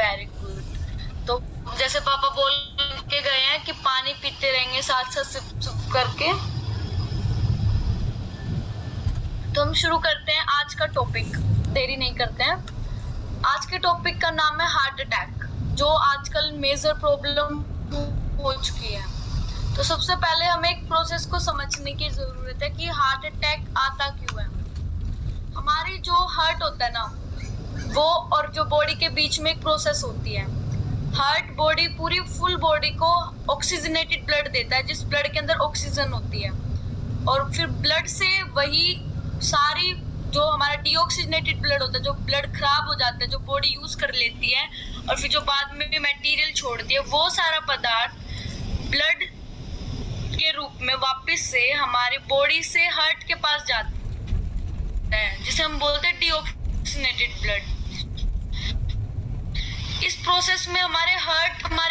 Very good. तो जैसे पापा बोल के गए हैं कि पानी पीते रहेंगे साथ साथ सिप सिप करके। तो हम शुरू करते हैं आज का टॉपिक, देरी नहीं करते हैं। आज के टॉपिक का नाम है हार्ट अटैक, जो आजकल मेजर प्रॉब्लम हो चुकी है। तो सबसे पहले हमें एक प्रोसेस को समझने की जरूरत है कि हार्ट अटैक आता क्यों है। हमारी जो हार्ट होता है ना, वो और जो बॉडी के बीच में एक प्रोसेस होती है। हार्ट बॉडी पूरी फुल बॉडी को ऑक्सीजनेटेड ब्लड देता है, जिस ब्लड के अंदर ऑक्सीजन होती है, और फिर ब्लड से वही सारी जो हमारा डीऑक्सीजनेटेड ब्लड होता है, जो ब्लड खराब हो जाता है, जो बॉडी यूज कर लेती है और फिर जो बाद में भी मटेरियल छोड़ती है, वो सारा पदार्थ ब्लड के रूप में वापस से हमारे बॉडी से हार्ट के पास जाता है, जिसे हम बोलते हैं डीऑक्सीजनेटेड ब्लड। इस प्रोसेस में हमारे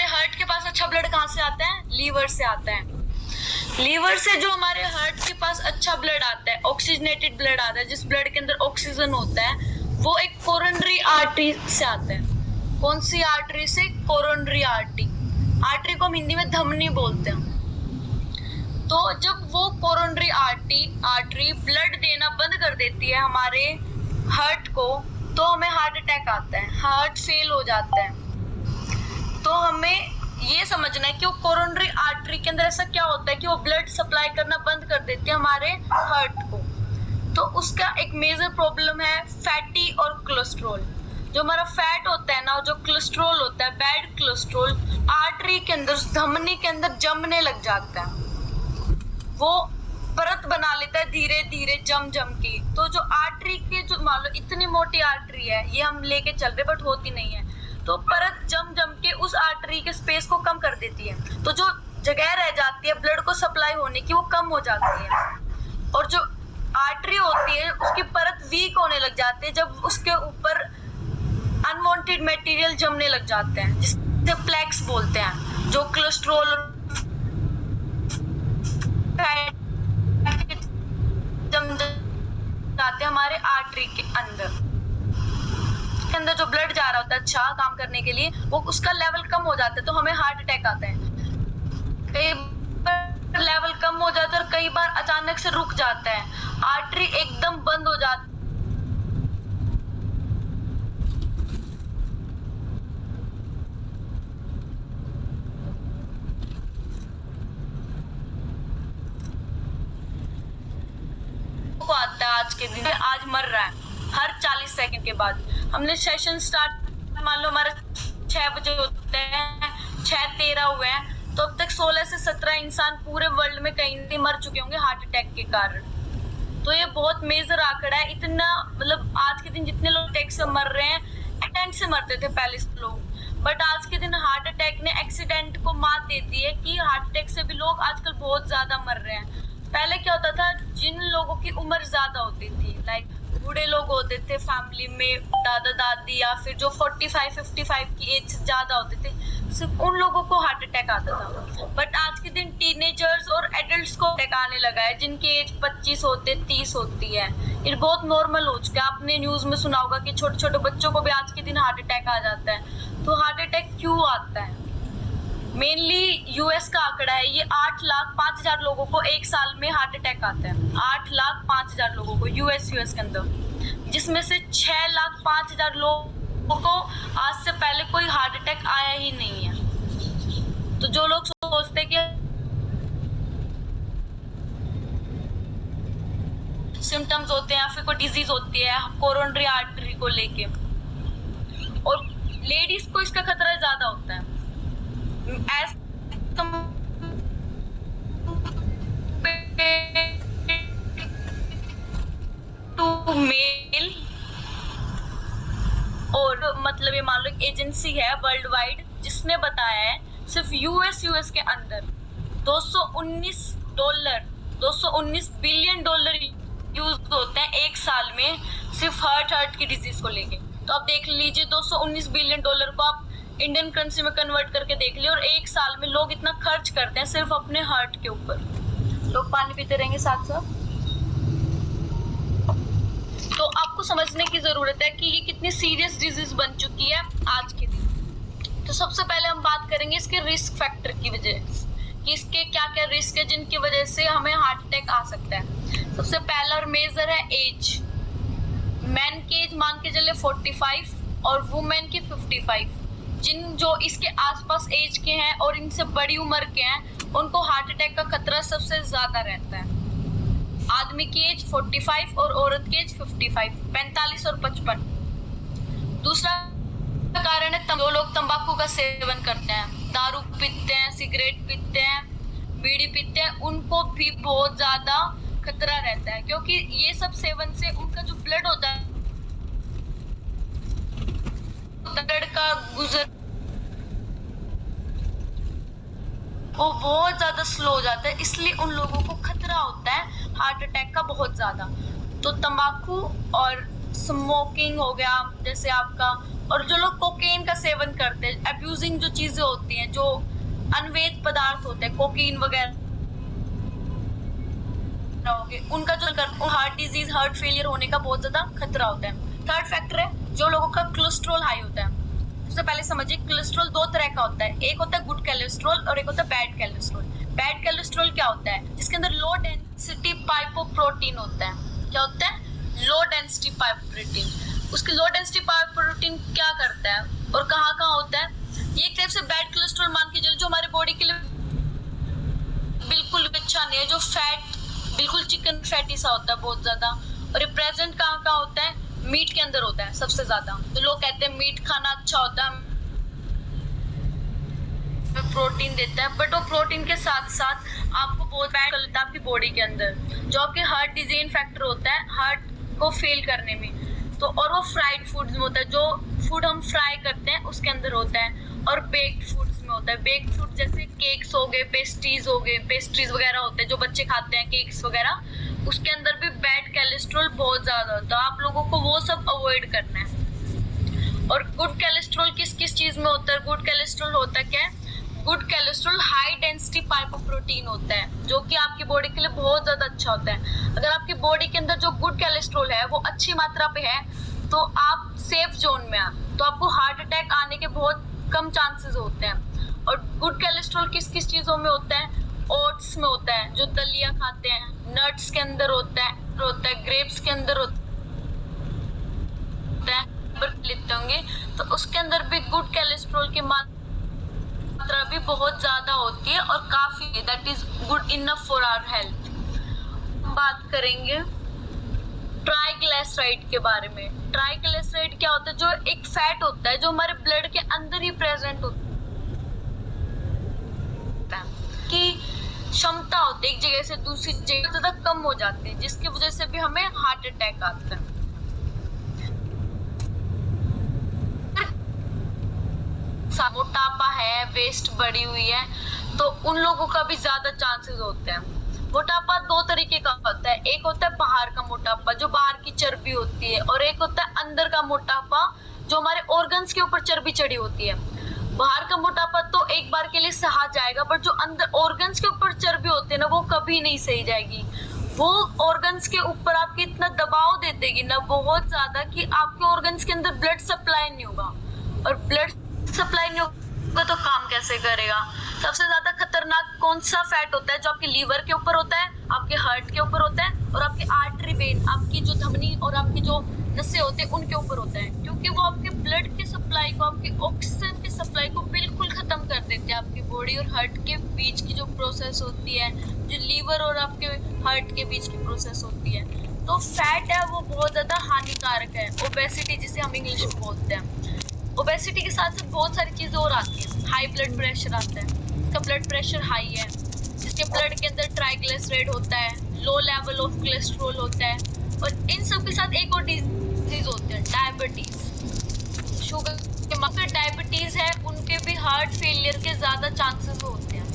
हार्ट के पास अच्छा ब्लड कहाँ से आता है? लीवर से आता है। लीवर से जो हमारे हार्ट के पास अच्छा ब्लड आता है, ऑक्सीजनेटेड ब्लड आता है, जिस ब्लड के अंदर ऑक्सीजन होता है, वो एक कोरोनरी आर्टरी से आता है। कौन सी आर्टरी से? Coronary artery. आर्टरी को हम हिंदी में धमनी बोलते हैं। तो जब वो कोरोनरी आर्टरी ब्लड देना बंद कर देती है हमारे हार्ट को, तो हमें हार्ट अटैक आता है, हार्ट फेल हो जाता है। तो हमें ये समझना है कि वो कोरोनरी आर्टरी के अंदर ऐसा क्या होता है कि वो ब्लड सप्लाई करना बंद कर देती है हमारे हार्ट को। तो उसका एक मेजर प्रॉब्लम है फैटी और कोलेस्ट्रॉल। जो हमारा फैट होता है ना, जो कोलेस्ट्रॉल होता है, बैड कोलेस्ट्रॉल, आर्टरी के अंदर, धमनी के अंदर जमने लग जाता है। वो परत बना लेता है धीरे धीरे जम के। तो जो आर्टरी के, जो मान लो इतनी मोटी आर्टरी है, ये हम लेके चल रहे बट होती नहीं है, तो परत जम के उस आर्टरी के स्पेस को कम कर देती है। तो जो जगह रह जाती है ब्लड को सप्लाई होने की, वो कम हो जाती है। और जो आर्टरी होती है, उसकी परत वीक होने लग जाती है जब उसके ऊपर अनवांटेड मटेरियल जमने लग जाते हैं, जिसे प्लेक्स बोलते हैं, जो कोलेस्ट्रॉल जम जाते हैं हमारे आर्टरी के अंदर जो ब्लड जा रहा होता है अच्छा काम करने के लिए, वो उसका लेवल कम हो जाता है, तो हमें हार्ट अटैक आता है। कई बार लेवल कम हो जाता है और कई बार अचानक से रुक जाता है, आर्टरी एकदम बंद हो जाती को आता है। आज के दिन आज मर रहा है हर 40 सेकंड के बाद। हमने सेशन स्टार्ट, मान लो हमारे 6 बजे होते हैं, 6:13 हुए हैं, तो अब तक 16 से 17 इंसान पूरे वर्ल्ड में कहीं नहीं मर चुके होंगे हार्ट अटैक के कारण। तो ये बहुत मेजर आंकड़ा है। इतना मतलब आज के दिन जितने लोग अटैक से मर रहे हैं, एक्सीडेंट से मरते थे पहले लोग, बट आज के दिन हार्ट अटैक ने एक्सीडेंट को मात दे दी है कि हार्ट अटैक से भी लोग आजकल बहुत ज्यादा मर रहे हैं। पहले क्या होता था, जिन लोगों की उम्र ज्यादा होती थी, लाइक बूढ़े लोग होते थे फैमिली में, दादा दादी, या फिर जो 45-55 की एज से ज्यादा होते थे, सिर्फ उन लोगों को हार्ट अटैक आता था। बट आज के दिन टीनेजर्स और एडल्ट्स को अटैक आने लगा है, जिनकी एज 25 होते 30 होती है। ये बहुत नॉर्मल हो चुका है। आपने न्यूज में सुना होगा कि छोटे छोटे बच्चों को भी आज के दिन हार्ट अटैक आ जाता है। तो हार्ट अटैक क्यों आता है? मेनली यूएस का आंकड़ा है, ये 8,05,000 लोगों को एक साल में हार्ट अटैक आता है। 8,05,000 लोगों को यूएस के अंदर, जिसमें से 6,05,000 लोगों को आज से पहले कोई हार्ट अटैक आया ही नहीं है। तो जो लोग सोचते हैं कि सिम्टम्स होते हैं या फिर कोई डिजीज होती है कोरोनरी आर्टरी को लेके, और लेडीज को इसका खतरा ज्यादा होता है एज टू मेल। और मतलब ये मान लो एक एजेंसी है वर्ल्ड वाइड, जिसने बताया है सिर्फ यूएस के अंदर $219 बिलियन यूज होते हैं एक साल में सिर्फ हार्ट की डिजीज को लेके। तो आप देख लीजिए $219 बिलियन को आप इंडियन करेंसी में कन्वर्ट करके देख लिया, और एक साल में लोग इतना खर्च करते हैं सिर्फ अपने हार्ट के ऊपर। लोग पानी पीते रहेंगे साथ साथ। तो आपको समझने की जरूरत है कि ये कितनी सीरियस डिजीज बन चुकी है आज के दिन। सबसे पहले हम बात करेंगे इसके रिस्क फैक्टर की वजह कि इसके क्या क्या रिस्क है जिनकी वजह से हमें हार्ट अटैक आ सकता है। सबसे पहला और मेजर है एज। मैन की एज मान के चले 45 और वुमेन की 55। जिन जो इसके आसपास एज के हैं और इनसे बड़ी उम्र के हैं उनको हार्ट अटैक का खतरा सबसे ज्यादा रहता है। आदमी की एज 45 और औरत की एज 45 और 55। दूसरा कारण है जो लोग तंबाकू का सेवन करते हैं, दारू पीते हैं, सिगरेट पीते हैं, बीड़ी पीते हैं, उनको भी बहुत ज्यादा खतरा रहता है क्योंकि ये सब सेवन से उनका जो ब्लड होता है ब्लड का गुजर वो बहुत ज्यादा स्लो हो जाता है, इसलिए उन लोगों को खतरा होता है हार्ट अटैक का बहुत ज्यादा। तो तंबाकू और स्मोकिंग हो गया जैसे आपका, और जो लोग कोकेन का सेवन करते हैं, अब्यूजिंग जो चीजें होती हैं, जो अनवैध पदार्थ होते हैं, कोकीन वगैरह उनका जो हार्ट डिजीज, हार्ट फेलियर होने का बहुत ज्यादा खतरा होता है। थर्ड फैक्टर है जो लोगों का कोलेस्ट्रॉल हाई होता है। सबसे पहले समझिए कोलेस्ट्रॉल दो तरह का होता है, एक होता है गुड कोलेस्ट्रॉल और एक होता है बैड कोलेस्ट्रॉल। बैड कोलेस्ट्रॉल क्या होता है? जिसके अंदर लो डेंसिटी पाइपोप्रोटीन होता है। क्या होता है? Low density lipoprotein. उसके लो डेंसिटी पाइपोप्रोटीन क्या करता है और कहाँ कहाँ होता है? ये एक टाइप से बैड कोलेस्ट्रॉल मान के चलो जो हमारे बॉडी के लिए बिल्कुल अच्छा नहीं है, जो फैट बिल्कुल चिकन फैटी सा होता है बहुत ज्यादा। और ये प्रेजेंट कहाँ कहाँ होता है? मीट के अंदर होता है सबसे ज्यादा। तो लोग कहते हैं मीट खाना अच्छा होता है, प्रोटीन देता है, बट वो प्रोटीन के साथ साथ आपको बहुत बैड कर लेता है आपकी बॉडी के अंदर, जो आपके हार्ट डिजीज फैक्टर होता है हार्ट को फेल करने में। तो और वो फ्राइड फूड्स में होता है, जो फूड हम फ्राई करते हैं उसके अंदर होता है, और बेक्ड फूड्स में होता है। बेक्ड फूड जैसे केक्स हो गए, पेस्ट्रीज वगैरह होते हैं जो बच्चे खाते हैं, केक्स वगैरह, उसके अंदर भी बैड कोलेस्ट्रॉल बहुत ज्यादा होता है। आप लोगों को वो सब अवॉइड करना है। और गुड कोलेस्ट्रॉल किस किस चीज में होता है? गुड कोलेस्ट्रॉल होता है क्या? गुड कोलेस्ट्रॉल हाई डेंसिटी पाइपोप्रोटीन होता है, जो कि आपकी बॉडी के लिए बहुत ज्यादा अच्छा होता है। अगर आपकी बॉडी के अंदर जो गुड कोलेस्ट्रॉल है वो अच्छी मात्रा पे है तो आप सेफ जोन में हैं, तो आपको हार्ट अटैक आने के बहुत कम चांसेस होते हैं। और गुड कोलेस्ट्रॉल किस किस चीजों में होता है? ओट्स में होता है, जो दलिया खाते हैं, नट्स के अंदर होता है, ग्रेप्स के अंदर होता है, लेते होंगे तो उसके अंदर भी गुड कोलेस्ट्रॉल की मात्रा भी बहुत ज्यादा होती है और काफी, that is good enough for our health. बात करेंगे ट्राइग्लिसराइड के बारे में। ट्राइग्लिसराइड क्या होता है? जो एक फैट होता है जो हमारे ब्लड के अंदर ही प्रेजेंट होता है, कि क्षमता होती है एक जगह से दूसरी जगह ज्यादा कम हो जाती है, जिसकी वजह से भी हमें हार्ट अटैक आता है। मोटापा है, वेस्ट बढ़ी हुई है, तो उन लोगों का भी ज्यादा चांसेस होते हैं। मोटापा दो तरीके का होता है, एक होता है बाहर का मोटापा जो बाहर की चर्बी होती है, और एक होता है अंदर का मोटापा जो हमारे ऑर्गन्स के ऊपर चर्बी चढ़ी होती है। बाहर का मोटापा तो एक बार के लिए सहा जाएगा, बट जो अंदर ऑर्गन्स के ऊपर चर्बी होती है ना, वो कभी नहीं सही जाएगी। वो ऑर्गन्स के ऊपर आपके इतना दबाव दे देगी ना बहुत ज्यादा कि आपके ऑर्गन्स के अंदर ब्लड सप्लाई नहीं होगा, और ब्लड सप्लाई नहीं होगा तो काम कैसे करेगा? सबसे ज्यादा खतरनाक कौन सा फैट होता है? जो आपके लीवर के ऊपर होता है, आपके हार्ट के ऊपर होता है, और आपके आर्टरी वेन, आपकी जो धमनी और आपकी जो नसें होते हैं उनके ऊपर होता है, क्योंकि वो आपके ब्लड की सप्लाई को, आपकी ऑक्सीजन की सप्लाई को बिल्कुल खत्म कर देते हैं। आपकी बॉडी और हार्ट के बीच की जो प्रोसेस होती है, जो लीवर और आपके हार्ट के बीच की प्रोसेस होती है, तो फैट है वो बहुत ज्यादा हानिकारक है। ओबेसिटी जिसे हम इंग्लिश में बोलते हैं, ओबेसिटी के साथ साथ बहुत सारी चीजें और आती हैं। हाई ब्लड प्रेशर आता है, इसका ब्लड प्रेशर हाई है, जिसके ब्लड के अंदर ट्राइग्लिसराइड होता है, लो लेवल ऑफ कोलेस्ट्रॉल होता है, और इन सब के साथ एक और डिजीज होती है डायबिटीज। शुगर के मतलब डायबिटीज है उनके भी हार्ट फेलियर के ज्यादा चांसेस होते हैं।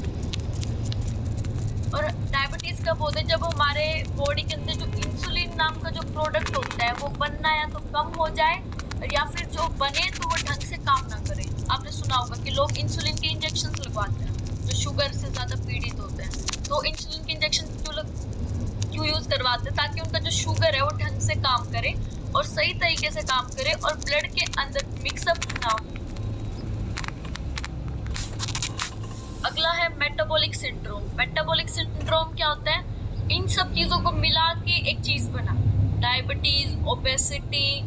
और डायबिटीज कब होता है? जब हमारे बॉडी के अंदर जो इंसुलिन नाम का जो प्रोडक्ट होता है वो बनना या तो कम हो जाए, और या फिर जो बने तो वो ढंग से काम ना करे। आपने सुना होगा कि लोग इंसुलिन के इंजेक्शन लगवाते हैं जो शुगर से ज्यादा पीड़ित होते हैं। तो इंसुलिन के इंजेक्शन क्यों यूज करवाते हैं? ताकि उनका जो शुगर है वो ढंग से काम करे और सही तरीके से काम करे और ब्लड के अंदर मिक्सअप ना हो। Metabolic syndrome. मेटाबॉलिक सिंड्रोम क्या होता है? इन सब चीजों को मिला के एक चीज बना, डायबिटीज, ओबेसिटी,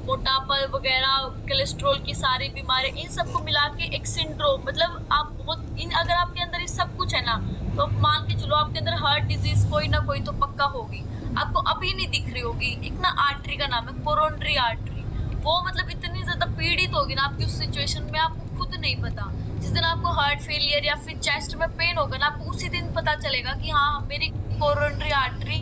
मोटापा वगैरह, कोलेस्ट्रॉल की सारी बीमारियां, इन सबको मिला के एक सिंड्रोम। मतलब आप बहुत इन अगर आपके अंदर ये सब कुछ है ना, तो मान के चलो आपके अंदर हार्ट डिजीज कोई ना कोई तो पक्का होगी। आपको अभी नहीं दिख रही होगी। एक ना आर्टरी का नाम है कोरोनरी आर्टरी, वो मतलब इतनी ज्यादा पीड़ित होगी ना आपकी उस सिचुएशन में, आपको खुद नहीं पता। जिस दिन आपको हार्ट फेलियर या फिर चेस्ट में पेन होगा ना, आपको उसी दिन पता चलेगा कि हाँ मेरी कोरोनरी आर्टरी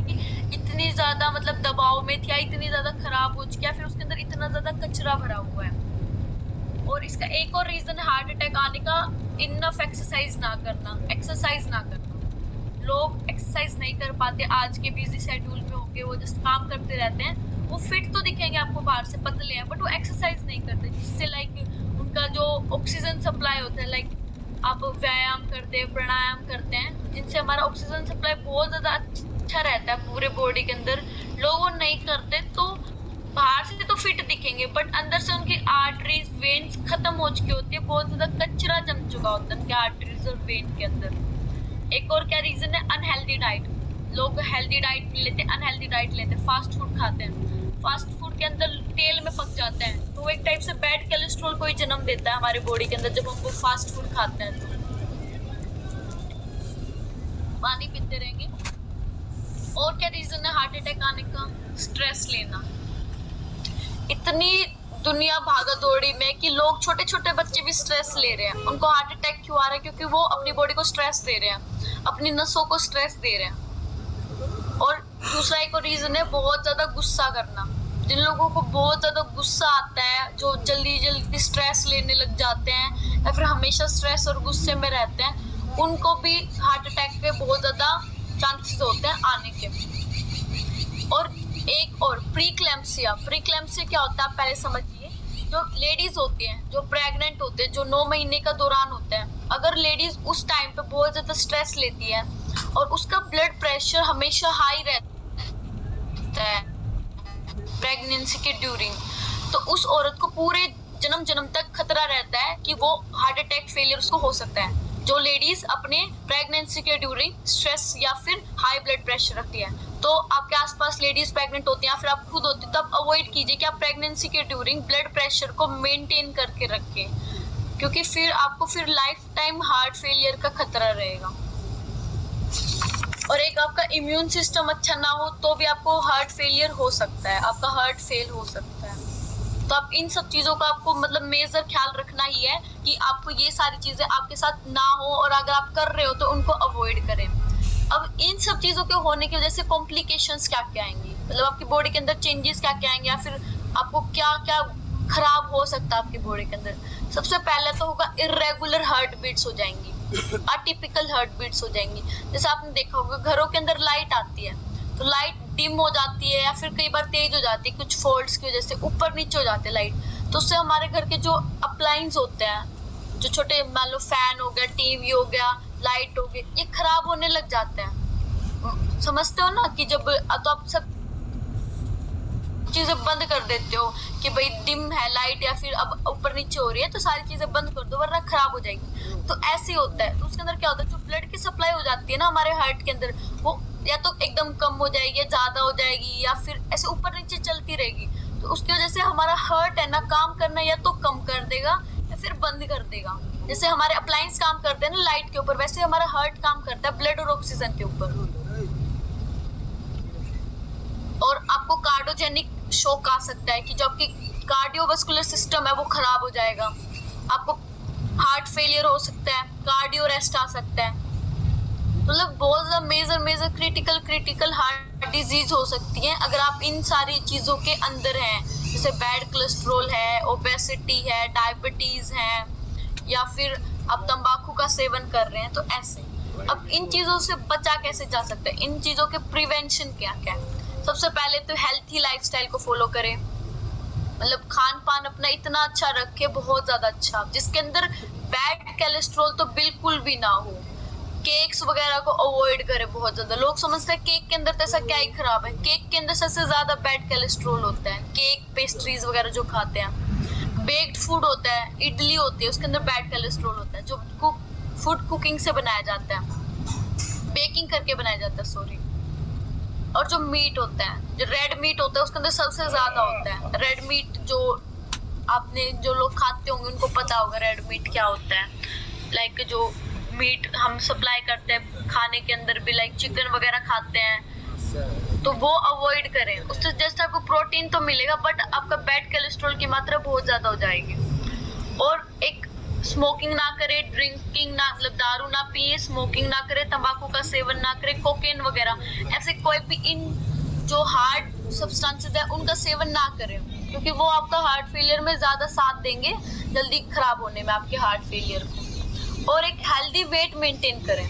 इतनी ज्यादा मतलब दबाव में थी या इतनी ज्यादा खराब हो चुकी है, फिर उसके अंदर इतना ज्यादा कचरा भरा हुआ है। और इसका एक और रीजन है हार्ट अटैक आने का, इनफ एक्सरसाइज ना करना, एक्सरसाइज ना करना। लोग एक्सरसाइज नहीं कर पाते, आज के बिजी शेड्यूल में होके वो जस्ट काम करते रहते हैं। वो फिट तो दिखेंगे आपको बाहर से, पतले हैं, बट वो एक्सरसाइज नहीं करते, जिससे लाइक उनका जो ऑक्सीजन सप्लाई होता है, लाइक आप व्यायाम करते हैं, प्राणायाम करते हैं, जिनसे हमारा ऑक्सीजन सप्लाई बहुत ज़्यादा अच्छा रहता है पूरे बॉडी के अंदर। लोग वो नहीं करते तो बाहर से तो फिट दिखेंगे, बट अंदर से उनकी आर्टरीज, वेन्स खत्म हो चुकी होती है, बहुत ज़्यादा कचरा जम चुका होता है उनके आर्टरीज और वेन के अंदर। एक और क्या रीज़न है? Unhealthy diet. लोग हेल्दी डाइट नहीं लेते, अनहेल्दी डाइट लेते, फास्ट फूड खाते हैं। फास्ट फूड के अंदर तेल में पक जाते हैं, तो वो एक टाइप से बैड कोलेस्ट्रॉल को ही जन्म देता है हमारे बॉडी के अंदर जब हम वो फास्ट फूड खाते हैं। तो पानी पीते रहेंगे। और क्या रीजन है हार्ट अटैक आने का? स्ट्रेस लेना। इतनी दुनिया भागा दौड़ी में कि लोग, छोटे छोटे बच्चे भी स्ट्रेस ले रहे हैं। उनको हार्ट अटैक क्यों आ रहा है? क्योंकि वो अपनी बॉडी को स्ट्रेस दे रहे हैं, अपनी नसों को स्ट्रेस दे रहे हैं। और दूसरा एक और रीजन है बहुत ज्यादा गुस्सा करना। जिन लोगों को बहुत ज्यादा गुस्सा आता है, जो जल्दी जल्दी स्ट्रेस लेने लग जाते हैं या फिर हमेशा स्ट्रेस और गुस्से में रहते हैं, उनको भी हार्ट अटैक के बहुत ज्यादा चांसेस होते हैं आने के। और एक और प्रीक्लैम्सिया। प्रीक्लैम्सिया क्या होता है आप पहले समझिए। जो लेडीज होती हैं, जो प्रेग्नेंट होते हैं, जो 9 महीने का दौरान होता है, अगर लेडीज उस टाइम पे बहुत ज्यादा स्ट्रेस लेती है और उसका ब्लड प्रेशर हमेशा हाई रहता है प्रेगनेंसी के ड्यूरिंग, तो उस औरत को पूरे जन्म जन्म तक खतरा रहता है कि वो हार्ट अटैक फेलियर उसको हो सकता है। जो लेडीज अपने प्रेगनेंसी के ड्यूरिंग स्ट्रेस या फिर हाई ब्लड प्रेशर रखती है, तो आपके आसपास लेडीज प्रेग्नेंट होती हैं या फिर आप खुद होती हैं, तब अवॉइड कीजिए कि आप प्रेगनेंसी के ड्यूरिंग ब्लड प्रेशर को मेंटेन करके रखें, क्योंकि फिर आपको फिर लाइफ टाइम हार्ट फेलियर का खतरा रहेगा। और एक आपका इम्यून सिस्टम अच्छा ना हो तो भी आपको हार्ट फेलियर हो सकता है, आपका हार्ट फेल हो सकता है। तो आप इन सब चीज़ों का आपको मतलब मेजर ख्याल रखना ही है कि आपको ये सारी चीज़ें आपके साथ ना हो, और अगर आप कर रहे हो तो उनको अवॉइड करें। अब इन सब चीज़ों के होने की वजह से कॉम्प्लिकेशंस क्या क्या आएंगी, मतलब आपकी बॉडी के अंदर चेंजेस क्या क्या आएंगे, या फिर आपको क्या क्या खराब हो सकता है आपकी बॉडी के अंदर। सबसे पहले तो होगा इर्रेगुलर हार्ट बीट्स हो जाएंगी, अटिपिकल हार्ट बीट्स हो जाएंगी। जैसे आपने देखा होगा घरों के अंदर लाइट आती है तो लाइट डिम हो जाती है या फिर कई बार तेज हो जाती है, कुछ फॉल्ट्स की वजह से ऊपर नीचे हो जाते हैं लाइट, तो उससे हमारे घर के जो अप्लायंस होते हैं, जो छोटे मान लो फैन हो गया, टीवी हो गया, लाइट हो गई, ये खराब होने लग जाते हैं। समझते हो ना कि जब तो आप सब चीजें बंद कर देते हो कि भाई डिम है लाइट या फिर अब ऊपर नीचे हो रही है तो सारी चीजें बंद कर दो वरना खराब हो जाएगी। तो ऐसे ही होता है। तो उसके अंदर क्या होता है, जो ब्लड की सप्लाई हो जाती है ना हमारे हार्ट के अंदर, वो या तो एकदम कम हो जाएगी या ज्यादा हो जाएगी या फिर ऐसे ऊपर नीचे चलती रहेगी। तो उसकी वजह से हमारा हार्ट है ना काम करना या तो कम कर देगा या फिर बंद कर देगा। जैसे हमारे अप्लायंस काम करते हैं ना लाइट के ऊपर, वैसे हमारा हार्ट काम करता है ब्लड और ऑक्सीजन के ऊपर। और आपको कार्डियोजेनिक शॉक आ सकता है कि जो आपकी कार्डियोवास्कुलर सिस्टम है वो खराब हो जाएगा, आपको हार्ट फेलियर हो सकता है, कार्डियो अरेस्ट आ सकता है, मतलब बहुत ज़्यादा मेजर क्रिटिकल हार्ट डिजीज हो सकती है अगर आप इन सारी चीज़ों के अंदर हैं। जैसे बैड कोलेस्ट्रॉल है, ओबेसिटी है, डायबिटीज़ है, या फिर आप तंबाकू का सेवन कर रहे हैं, तो ऐसे। अब इन चीज़ों से बचा कैसे जा सकता है, इन चीज़ों के प्रिवेंशन क्या क्या है। सबसे पहले तो हेल्थी लाइफस्टाइल को फॉलो करें, मतलब खान पान अपना इतना अच्छा रखे, बहुत ज़्यादा अच्छा, जिसके अंदर बैड कोलेस्ट्रॉल तो बिल्कुल भी ना हो। केक्स वगैरह को अवॉइड करें बहुत ज़्यादा। लोग समझते हैं केक के अंदर तो ऐसा क्या ही खराब है, केक के अंदर सबसे ज़्यादा बैड कोलेस्ट्रॉल होता है। केक, पेस्ट्रीज वगैरह जो खाते हैं, बेक्ड फूड होता है, इडली होती है, उसके अंदर बैड कोलेस्ट्रॉल होता है। जो फूड कुकिंग से बनाया जाता है, बेकिंग करके बनाया जाता है, सॉरी। और जो मीट होता है, जो रेड मीट होता है, उसके अंदर सबसे ज्यादा होता है रेड मीट। जो आपने जो लोग खाते होंगे उनको पता होगा रेड मीट क्या होता है। लाइक जो मीट हम सप्लाई करते हैं खाने के अंदर भी, लाइक चिकन वगैरह खाते हैं, तो वो अवॉइड करें। उससे जस्ट आपको प्रोटीन तो मिलेगा, बट आपका बैड कोलेस्ट्रॉल की मात्रा बहुत ज्यादा हो जाएगी। और एक स्मोकिंग ना करें, ड्रिंकिंग ना, मतलब दारू ना पिए, स्मोकिंग ना करें, तंबाकू का सेवन ना करें, कोकेन वगैरह ऐसे कोई भी इन जो हार्ड सब्सटेंसेस है उनका सेवन ना करें, क्योंकि वो आपका हार्ट फेलियर में ज्यादा साथ देंगे, जल्दी खराब होने में आपके हार्ट फेलियर को। और एक हेल्दी वेट मेंटेन करें।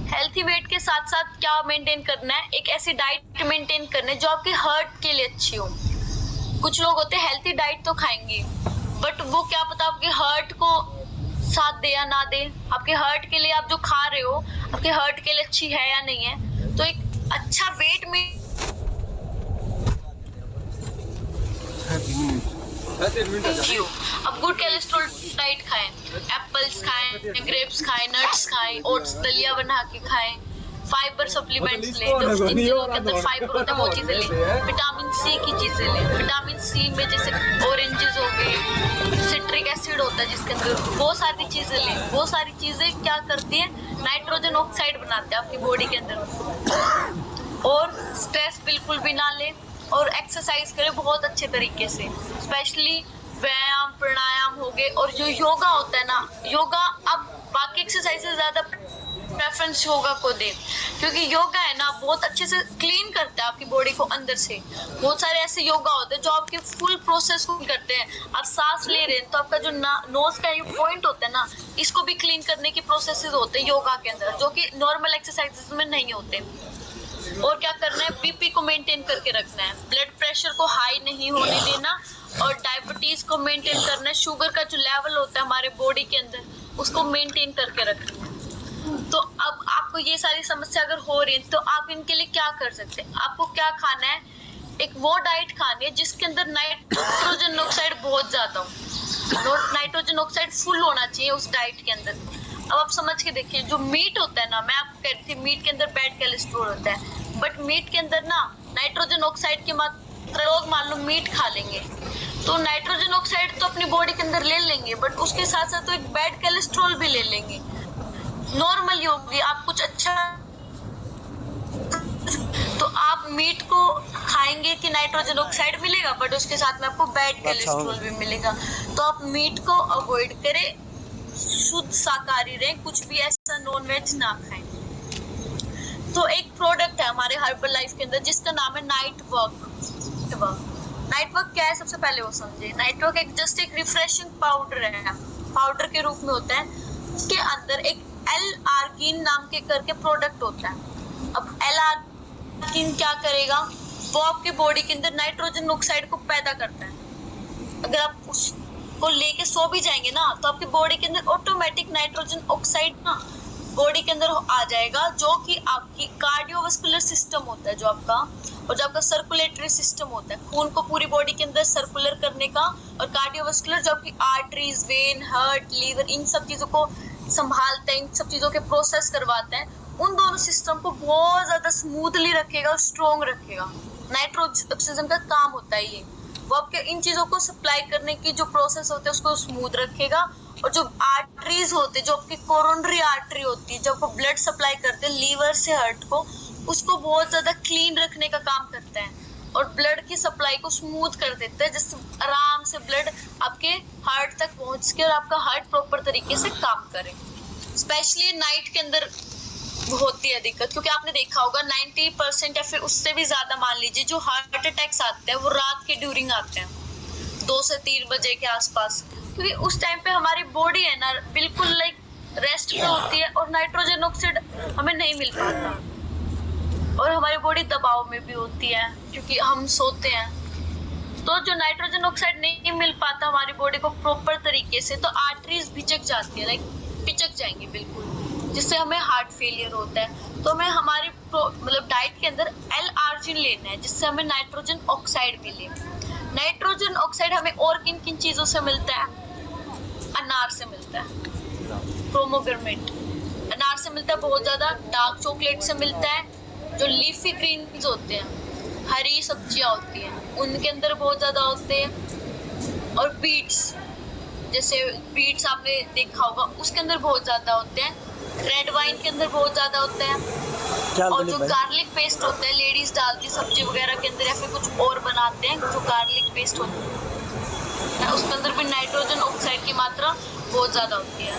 हेल्थी वेट के साथ साथ क्या मेंटेन करना है, एक ऐसी डाइट मेंटेन करना है जो आपके हार्ट के लिए अच्छी हो। कुछ लोग होते हैं हेल्थी डाइट तो खाएंगे, बट वो क्या पता आपके हार्ट को साथ दे या ना दे। आपके हार्ट के लिए आप जो खा रहे हो आपके हार्ट के लिए अच्छी है या नहीं है। तो एक अच्छा वेट में अब गुड कोलेस्ट्रॉल डाइट खाएं, एप्पल्स खाएं, ग्रेप्स खाएं, नट्स खाएं, ओट्स दलिया बना के खाएं, फाइबर सप्लीमेंट्स लें, जो इन चीजों के अंदर फाइबर होता है वो चीजें लें, विटामिन सी की चीजें लें। विटामिन सी में जैसे ऑरेंजेस हो गए, सिट्रिक एसिड होता है जिसके अंदर, वो सारी चीजें लें। वो सारी चीजें क्या करती है, नाइट्रोजन ऑक्साइड बनाते हैं आपकी बॉडी के अंदर। और स्ट्रेस बिल्कुल भी ना लें, और एक्सरसाइज करें बहुत अच्छे तरीके से, स्पेशली व्यायाम प्राणायाम हो गए। और जो योगा होता है ना, योगा अब बाकी एक्सरसाइज से ज्यादा प्रेफरेंस योगा को दे, क्योंकि योगा है ना बहुत अच्छे से क्लीन करता है आपकी बॉडी को अंदर से। बहुत सारे ऐसे योगा होते हैं जो आपके फुल प्रोसेस को करते हैं। आप सांस ले रहे हैं तो आपका जो नोज का ये पॉइंट होता है ना, इसको भी क्लीन करने की प्रोसेसेस होते हैं योगा के अंदर, जो कि नॉर्मल एक्सरसाइजेस में नहीं होते। और क्या करना है, बीपी को मेंटेन करके रखना है, ब्लड प्रेशर को हाई नहीं होने देना, और डायबिटीज को मेंटेन करना है। शुगर का जो लेवल होता है हमारे बॉडी के अंदर उसको मेंटेन करके रखना है। तो अब आपको ये सारी समस्या अगर हो रही है तो आप इनके लिए क्या कर सकते हैं। आपको क्या खाना है, एक वो डाइट खानी है जिसके अंदर नाइट्रोजन ऑक्साइड बहुत ज्यादा हो। नाइट्रोजन ऑक्साइड फुल होना चाहिए उस डाइट के अंदर। अब आप समझ के देखिए, जो मीट होता है ना, मैं आपको कह रही थी मीट के अंदर बैड कोलेस्ट्रॉल होता है, बट मीट के अंदर ना नाइट्रोजन ऑक्साइड की मात्रा, लोग मान लो मीट खा लेंगे तो नाइट्रोजन ऑक्साइड तो अपनी बॉडी के अंदर ले लेंगे, बट उसके साथ साथ तो एक बैड कोलेस्ट्रॉल भी ले लेंगे। नॉर्मल होगी, आप कुछ अच्छा तो आप मीट को खाएंगे कि नाइट्रोजन ऑक्साइड मिलेगा, बट उसके साथ में आपको बैड कोलेस्ट्रॉल भी मिलेगा। तो आप मीट को अवॉइड करें, शुद्ध शाकाहारी रहें, कुछ भी ऐसा नॉन वेज ना खाएं। तो एक प्रोडक्ट है हमारे हर्बल लाइफ के अंदर जिसका नाम है नाइट वर्क। नाइट वर्क क्या है, सबसे पहले वो समझे। नाइट वर्क एक जस्ट एक रिफ्रेशिंग पाउडर है, पाउडर के रूप में होता है। उसके अंदर एक L-आर्गिन नाम के करके प्रोडक्ट होता है। अब L-आर्गिन क्या करेगा, वो आपके बॉडी के अंदर नाइट्रोजन ऑक्साइड को पैदा करता है। अगर आप उसको लेके सो भी जाएंगे ना तो आपकी बॉडी के अंदर ऑटोमेटिक नाइट्रोजन ऑक्साइड ना बॉडी के अंदर आ जाएगा, जो कि आपकी कार्डियोवास्कुलर सिस्टम होता है जो आपका, और जो आपका सर्कुलेटरी सिस्टम होता है, खून को पूरी बॉडी के अंदर सर्कुलर करने का, और कार्डियोवास्कुलर जो आपकी आर्टरीज, वेन, हार्ट, लीवर, इन सब चीजों को संभालते हैं, इन सब चीजों के प्रोसेस करवाते हैं। उन दोनों सिस्टम को बहुत ज्यादा स्मूथली रखेगा और स्ट्रॉन्ग रखेगा। नाइट्रोजन का काम होता है ये, वो आपके इन चीजों को सप्लाई करने की जो प्रोसेस होते हैं उसको स्मूथ रखेगा। और जो आर्टरीज होते हैं, जो आपकी कोरोनरी आर्टरी होती है, जो आपको ब्लड सप्लाई करते हैं लीवर से हार्ट को, उसको बहुत ज्यादा क्लीन रखने का काम करता है और ब्लड की सप्लाई को स्मूथ कर देता है, जिससे आराम से ब्लड आपके हार्ट तक पहुंच के और आपका हार्ट प्रॉपर तरीके से काम करे। स्पेशली नाइट के अंदर होती है दिक्कत, क्योंकि आपने देखा होगा 90% या फिर उससे भी ज्यादा मान लीजिए जो हार्ट अटैक्स आते हैं वो रात के ड्यूरिंग आते हैं, 2 से 3 बजे के आसपास, क्योंकि उस टाइम पे हमारी बॉडी है ना बिल्कुल लाइक रेस्ट पे होती है और नाइट्रोजन ऑक्साइड हमें नहीं मिल पाता, और हमारी बॉडी दबाव में भी होती है क्योंकि हम सोते हैं। तो जो नाइट्रोजन ऑक्साइड नहीं मिल पाता हमारी बॉडी को प्रॉपर तरीके से, तो आर्टरीज भिचक जाती है, लाइक पिचक जाएंगी बिल्कुल, जिससे हमें हार्ट फेलियर होता है। तो हमें हमारी मतलब डाइट के अंदर L-आर्जिन लेना है, जिससे हमें नाइट्रोजन ऑक्साइड मिले। नाइट्रोजन ऑक्साइड हमें और किन किन चीजों से मिलता है, अनार से मिलता है। प्रोमोग्रेनेट, अनार से मिलता है बहुत ज्यादा। डार्क चॉकलेट से मिलता है। जो लीफी ग्रीन्स होते हैं, हरी सब्जियां होती हैं, उनके अंदर बहुत ज्यादा होते हैं। और बीट्स, जैसे बीट्स आपने देखा होगा, उसके अंदर बहुत ज्यादा होते हैं। रेड वाइन के अंदर बहुत ज्यादा होते हैं। और जो गार्लिक पेस्ट होता है, लेडीज डालती सब्जी वगैरह के अंदर या फिर कुछ और बनाते हैं, जो गार्लिक पेस्ट होता है उसके अंदर भी नाइट्रोजन ऑक्साइड की मात्रा बहुत ज्यादा होती है।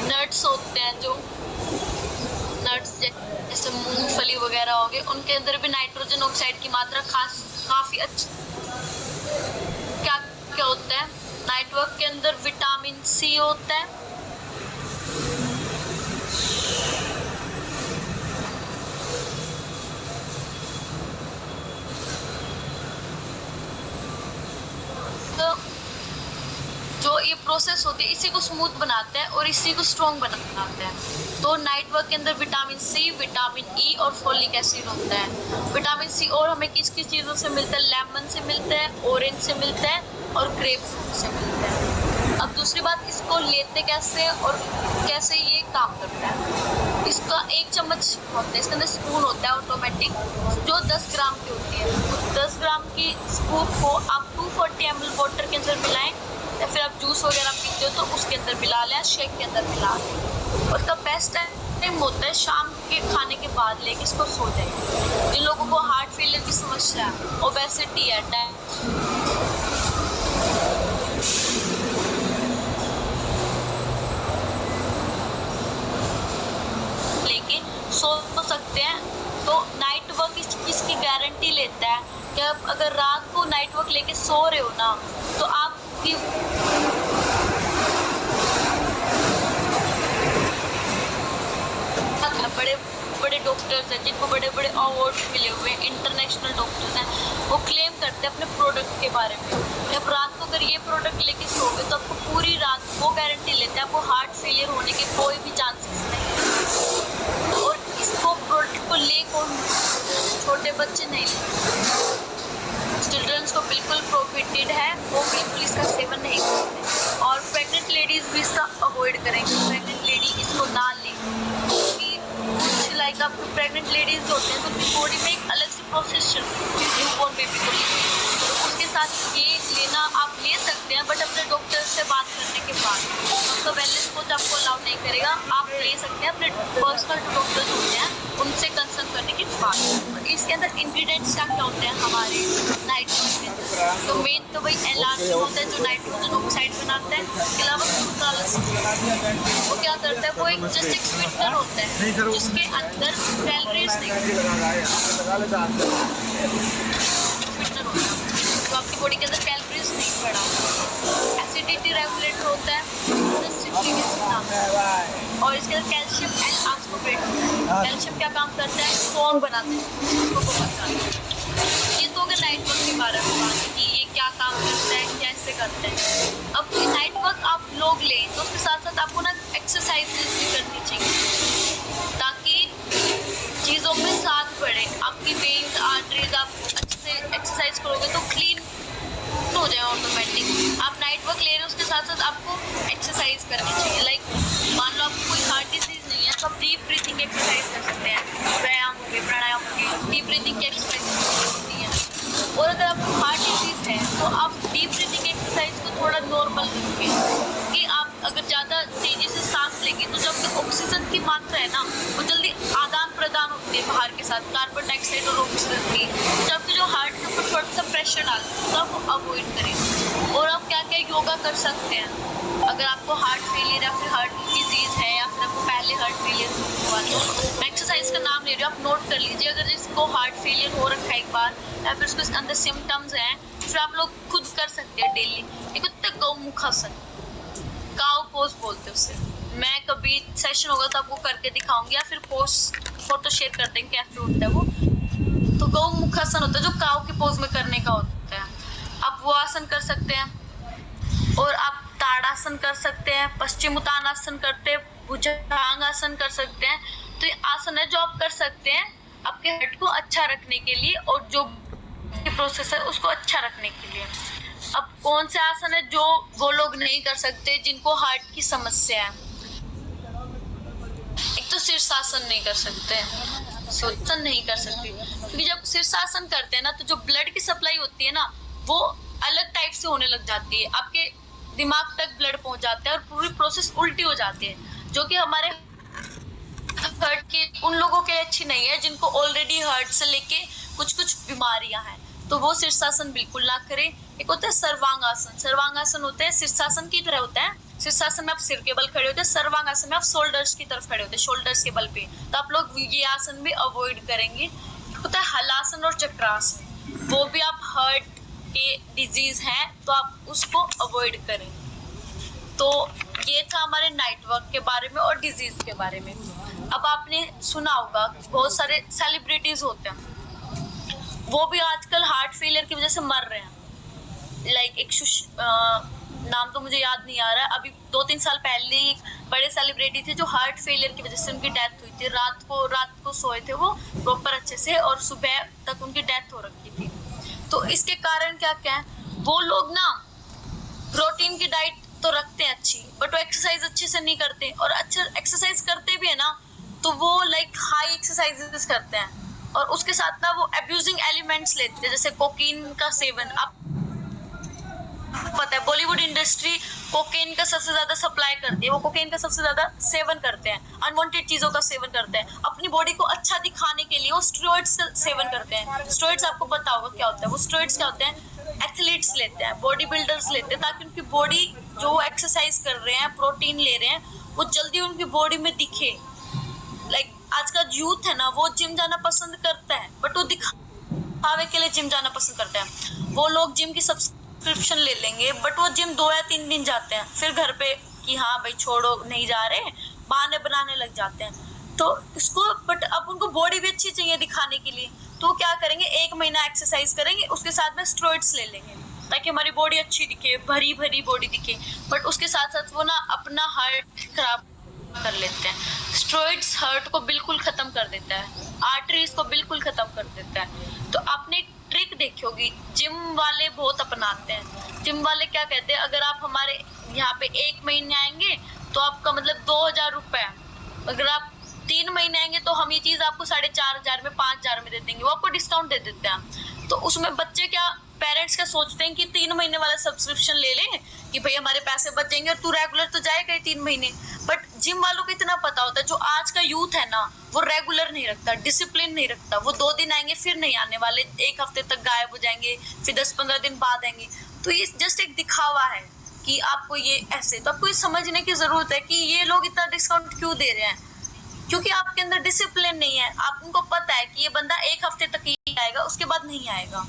नट्स होते हैं, जो नट्स जैसे मूंगफली वगैरह हो गए, उनके अंदर भी नाइट्रोजन ऑक्साइड की मात्रा काफी अच्छी। क्या क्या होता है? नाइट्वर्क के अंदर विटामिन सी होता है। तो जो ये प्रोसेस होती है, इसी को स्मूथ बनाता है और इसी को स्ट्रॉन्ग बनाता है। तो नाइट वर्क के अंदर विटामिन सी, विटामिन ई और फोलिक एसिड होता है। विटामिन सी और हमें किस किस चीज़ों से मिलता है? लेमन से मिलता है, ऑरेंज से मिलता है और ग्रेप फ्रूट से मिलता है। अब दूसरी बात, इसको लेते कैसे और कैसे ये काम करता है। इसका 1 चम्मच होता है, इसके अंदर स्पून होता है ऑटोमेटिक, जो 10 ग्राम की होती है। उस 10 ग्राम की स्पून को आप 240 ml वाटर के अंदर मिलाएं, या फिर आप जूस वगैरह पीते हो तो उसके अंदर मिला लें, शेक के अंदर मिला लें। और इसका बेस्ट टाइम होता है शाम के खाने के बाद लेके इसको सो जाए। जिन लोगों को हार्ट फेलियर की समस्या है, ओबेसिटी है, लेकिन सो तो सकते हैं। तो नाइट वर्क इस चीज़ की गारंटी लेता है कि आप अगर रात को नाइट वर्क लेके सो रहे हो ना, तो आपकी बड़े बड़े डॉक्टर्स हैं जिनको बड़े बड़े अवार्ड मिले हुए हैं, इंटरनेशनल डॉक्टर्स हैं, वो क्लेम करते हैं अपने प्रोडक्ट के बारे में। जब रात को अगर ये प्रोडक्ट लेके सोओगे तो आपको पूरी रात वो गारंटी लेते हैं, आपको हार्ट फेलियर होने के कोई भी चांसेस नहीं। और इसको प्रोडक्ट को ले कौन, छोटे बच्चे नहीं लेते, चिल्ड्रंस को बिल्कुल प्रोहिबिटेड है, वो बिल्कुल इसका सेवन नहीं करते। और प्रेग्नेंट लेडीज भी इसका अवॉइड करेंगे, प्रेग्नेंट लेडी इसको ना लें, क्योंकि लाइक आप प्रेग्नेंट लेडीज होते हैं तो उनकी बॉडी में एक अलग सी प्रोसेस चलती है न्यूबॉर्न बेबी को लेकर। तो उसके साथ ये लेना आप ले सकते हैं, बट अपने डॉक्टर से बात करने के बाद। तो वेलनेस कोच आपको अलाउ नहीं करेगा, आप ले सकते हैं अपने पर्सनल डॉक्टर जो होते हैं उनसे कंसल्ट करने के बाद। इसके अंदर इंग्रेडिएंट्स क्या क्या होते हैं हमारे नाइट वर्क के अंदर? तो मेन तो वही एलार्जिन होता है जो नाइट्रोजन ऑक्साइड बनाता है। इसके अलावा वो क्या करता है, वो एक जस्ट एक स्वीटनर होता है जिसके अंदर कैलोरीज नहीं स्वीटनर होता है, तो आपकी बॉडी के अंदर कैलोरीज नहीं बढ़ा। एसिडिटी रेगुलेटर होता है, और इसके अंदर कैल्शियम एंड आस्कोर्बेट होता है। कैल्शियम क्या काम करता है? स्ट्रॉन्ग बनाते हैं उसको बहुत ज्यादा। ये तो अगर नाइट वर्क के बारे में बात है कि ये क्या काम करता है, कैसे करते हैं। अब नाइट वर्क आप लोग लें तो उसके साथ साथ आपको ना एक्सरसाइज भी करनी चाहिए, ताकि चीज़ों में साथ बढ़े। आपकी वेन्स, आर्टरीज, आप अच्छे से एक्सरसाइज करोगे तो क्लीन हो जाए ऑटोमेटिक। आप नाइट वर्क ले रहे हो, उसके साथ साथ आपको एक्सरसाइज करनी चाहिए। लाइक मान लो आपको कोई हार्ट डिजीज नहीं है तो आप डीप ब्रीथिंग एक्सरसाइज कर सकते हैं, व्यायाम हो गए, प्राणायाम हो गए, डीप ब्रीथिंग की एक्सरसाइज होती है। और अगर आपको हार्ट डिजीज है तो आप डीप ब्रीथिंग एक्सरसाइज को थोड़ा नॉर्मल रखें, कि आप अगर ज़्यादा तेज़ी से सांस लेंगे तो जब ऑक्सीजन की मात्रा है ना वो जल्दी आदान प्रदान होती है बाहर के साथ, कार्बन डाइऑक्साइड और ऑक्सीजन की, जबकि जो हार्ट के ऊपर थोड़ा सा प्रेशर डालते हैं तो आप अवॉइड करें। और आप क्या क्या योगा कर सकते हैं अगर आपको हार्ट फेलियर या फिर हार्ट डिजीज़ है, या फिर आपको पहले हार्ट फेलियर हुआ। तो मैं एक्सरसाइज का नाम ले रही हूँ, आप नोट कर लीजिए। अगर जिसको हार्ट फेलियर हो रखा है एक बार, या फिर उसके अंदर सिम्टम्स हैं, फिर आप लोग खुद कर सकते हैं डेली। एक होता है गौमुखासन, काउ पोज बोलते हैं उससे। मैं कभी सेशन होगा तो आपको करके दिखाऊंगी, या फिर पोस्ट फोटो शेयर कर देंगे कैसे होता है वो। तो गौमुखासन होता है जो काउ के पोज में करने का होता है। आप वो आसन कर सकते हैं, और आप ताड़ासन कर सकते हैं, पश्चिमोत्तानासन करते हैं, भुजंगासन कर सकते हैं। तो ये आसन है जो आप कर सकते हैं आपके हार्ट को अच्छा रखने के लिए, और जो प्रोसेस है उसको अच्छा रखने के लिए। अब कौन से आसन है जो वो लोग नहीं कर सकते जिनको हार्ट की समस्या है? एक तो शीर्षासन नहीं कर सकते, शीर्षासन नहीं कर सकते, क्योंकि जब शीर्षासन करते हैं ना तो जो ब्लड की सप्लाई होती है ना वो अलग टाइप से होने लग जाती है, आपके दिमाग तक ब्लड पहुंच जाता है और पूरी प्रोसेस उल्टी हो जाती है, जो कि हमारे हार्ट के उन लोगों के अच्छी नहीं है जिनको ऑलरेडी हार्ट से लेके कुछ कुछ बीमारियां हैं, तो वो शीर्षासन बिल्कुल ना करें। एक होता है सर्वांगासन, सर्वांगासन होता है शीर्षासन की तरह होता है, शीर्षासन में आप सिर के बल खड़े होते हैं, सर्वांगासन में आप शोल्डर्स की तरफ खड़े होते हैं, शोल्डर्स के बल पे, तो आप लोग ये आसन भी अवॉइड करेंगे। होता है हलासन और चक्रासन, वो भी आप हार्ट के डिजीज है तो आप उसको अवॉइड करें। तो ये था हमारे नाइट वर्क के बारे में और डिजीज के बारे में। अब आपने सुना होगा बहुत सारे सेलिब्रिटीज होते हैं, वो भी आजकल हार्ट फेलियर की वजह से मर रहे हैं। लाइक एक नाम तो मुझे याद नहीं आ रहा, अभी 2-3 साल पहले एक बड़े सेलिब्रिटी थे जो हार्ट फेलियर की वजह से उनकी डेथ हुई थी। रात को सोए थे वो प्रॉपर अच्छे से और सुबह तक उनकी डेथ हो रखी थी। तो इसके कारण क्या क्या है, वो लोग ना प्रोटीन की डाइट तो रखते हैं अच्छी, बट वो एक्सरसाइज अच्छे से नहीं करते, और अच्छा एक्सरसाइज करते भी है ना तो वो लाइक हाई एक्सरसाइजेस करते हैं और उसके साथ ना वो अब्यूजिंग एलिमेंट्स लेते हैं, जैसे कोकीन का सेवन। आप पता है बॉलीवुड इंडस्ट्री कोकेन का सबसे ज्यादा सप्लाई करती है, वो कोकेन का सबसे ज्यादा सेवन करते हैं, अनवांटेड चीजों का सेवन करते हैं, अपनी बॉडी को अच्छा दिखाने के लिए वो स्टेरॉइड्स का सेवन करते हैं। स्टेरॉइड्स आपको पता होगा क्या होता है, वो स्टेरॉइड्स क्या होते हैं, एथलीट्स लेते हैं, बॉडी बिल्डर्स लेते हैं, ताकि उनकी बॉडी जो एक्सरसाइज कर रहे हैं, प्रोटीन ले रहे हैं, वो जल्दी उनकी बॉडी में दिखे। लाइक आज का यूथ है ना वो जिम जाना पसंद करता है, बट वो दिखावे के लिए जिम जाना पसंद करता है। वो लोग जिम की सब्सक्रिप्शन ले लेंगे, बट वो जिम 2 या 3 दिन जाते हैं, फिर घर पे कि हाँ भाई छोड़ो नहीं जा रहे, बहाने बनाने लग जाते हैं। तो इसको बट अब उनको बॉडी भी अच्छी चाहिए दिखाने के लिए, तो क्या करेंगे, 1 महीना एक्सरसाइज करेंगे, उसके साथ में स्टेरॉइड्स ले लेंगे ताकि हमारी बॉडी अच्छी दिखे, भरी भरी बॉडी दिखे, बट उसके साथ साथ वो ना अपना हार्ट खराब कर लेते हैं। स्टेरॉइड्स हार्ट को बिल्कुल खत्म कर देता है, आर्टरीज को बिल्कुल खत्म कर देता है। तो आपने एक ट्रिक देखी होगी, जिम वाले बहुत अपनाते हैं। जिम वाले क्या कहते हैं, अगर आप हमारे यहाँ पे 1 महीने आएंगे तो आपका मतलब 2000 रुपए, अगर आप 3 महीने आएंगे तो हम ये चीज आपको 4500 में 5000 में दे देंगे, वो आपको डिस्काउंट दे देते हैं। तो उसमें बच्चे क्या, पेरेंट्स क्या सोचते हैं कि 3 महीने वाला सब्सक्रिप्शन ले लें कि भाई हमारे पैसे बच जाएंगे और तू रेगुलर तो जाएगा ही 3 महीने। बट जिम वालों को इतना पता होता है, जो आज का यूथ है ना वो रेगुलर नहीं रखता, डिसिप्लिन नहीं रखता, वो 2 दिन आएंगे फिर नहीं आने वाले, 1 हफ्ते तक गायब हो जाएंगे, फिर 10-15 दिन बाद आएंगे। तो ये जस्ट एक दिखावा है कि आपको ये ऐसे, तो आपको ये समझने की जरूरत है कि ये लोग इतना डिस्काउंट क्यों दे रहे हैं, क्योंकि आपके अंदर डिसिप्लिन नहीं है। आप उनको पता है कि ये बंदा 1 हफ्ते तक ही आएगा, उसके बाद नहीं आएगा।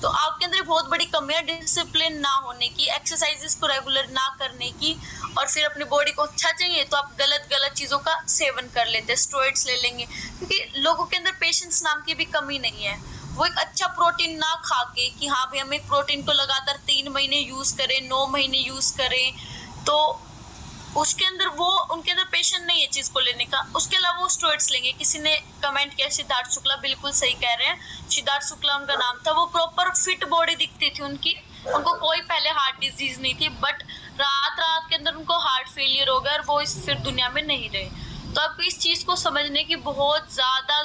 तो आपके अंदर बहुत बड़ी कमी है डिसिप्लिन ना होने की, एक्सरसाइजेस को रेगुलर ना करने की, और फिर अपनी बॉडी को अच्छा चाहिए तो आप गलत चीज़ों का सेवन कर लेते हैं, स्टेरॉइड्स ले लेंगे, क्योंकि लोगों के अंदर पेशेंस नाम की भी कमी नहीं है। वो एक अच्छा प्रोटीन ना खा के कि हाँ भाई हम एक प्रोटीन को लगातार 3 महीने यूज़ करें, 9 महीने यूज़ करें, तो उसके अंदर वो उनके अंदर पेशेंस नहीं है चीज़ को लेने का। उसके अलावा वो स्टेरॉइड्स लेंगे। किसी ने कमेंट किया, सिद्धार्थ शुक्ला, बिल्कुल सही कह रहे हैं, सिद्धार्थ शुक्ला उनका नाम था, वो प्रॉपर फिट बॉडी दिखती थी उनकी, उनको कोई पहले हार्ट डिजीज नहीं थी, बट रात के अंदर उनको हार्ट फेलियर हो गया और वो इस फिर दुनिया में नहीं रहे। तो आपको इस चीज़ को समझने की बहुत ज़्यादा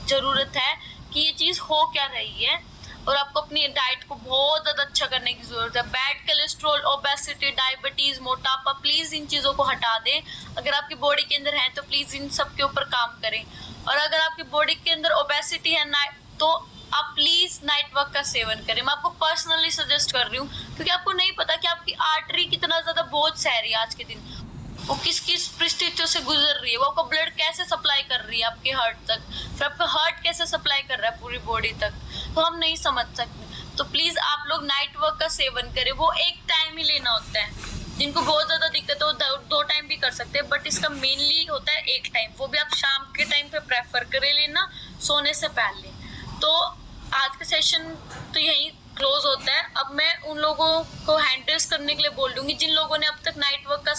ज़रूरत है कि ये चीज़ हो क्या रही है, और आपको अपनी डाइट को बहुत ज़्यादा अच्छा करने की ज़रूरत है। बैड कोलेस्ट्रॉल, ओबेसिटी, डायबिटीज़, मोटापा, प्लीज़ इन चीज़ों को हटा दें। अगर आपकी बॉडी के अंदर है तो प्लीज़ इन सब के ऊपर काम करें। और अगर आपकी बॉडी के अंदर ओबेसिटी है ना, तो आप प्लीज़ नाइट वर्क का सेवन करें। मैं आपको पर्सनली सजेस्ट कर रही हूँ, क्योंकि आपको नहीं पता कि आपकी आर्टरी कितना ज़्यादा बोझ सह रही है आज के दिन, वो किस किस परिस्थितियों से गुजर रही है, वो आपको ब्लड कैसे सप्लाई कर रही है आपके हार्ट तक, फिर आपका हार्ट कैसे सप्लाई कर रहा है पूरी बॉडी तक, तो हम नहीं समझ सकते। तो प्लीज़ आप लोग नाइट वर्क का सेवन करें। वो एक टाइम ही लेना होता है, जिनको बहुत ज़्यादा दिक्कत है वो 2 टाइम भी कर सकते हैं, बट इसका मेनली होता है 1 टाइम, वो भी आप शाम के टाइम पे प्रेफर करें लेना, सोने से पहले। तो आज का सेशन तो यहीं क्लोज होता है। अब मैं उन लोगों को हैंड रेस करने के लिए बोल दूंगी जिन लोगों ने अब तक नाइट वर्क का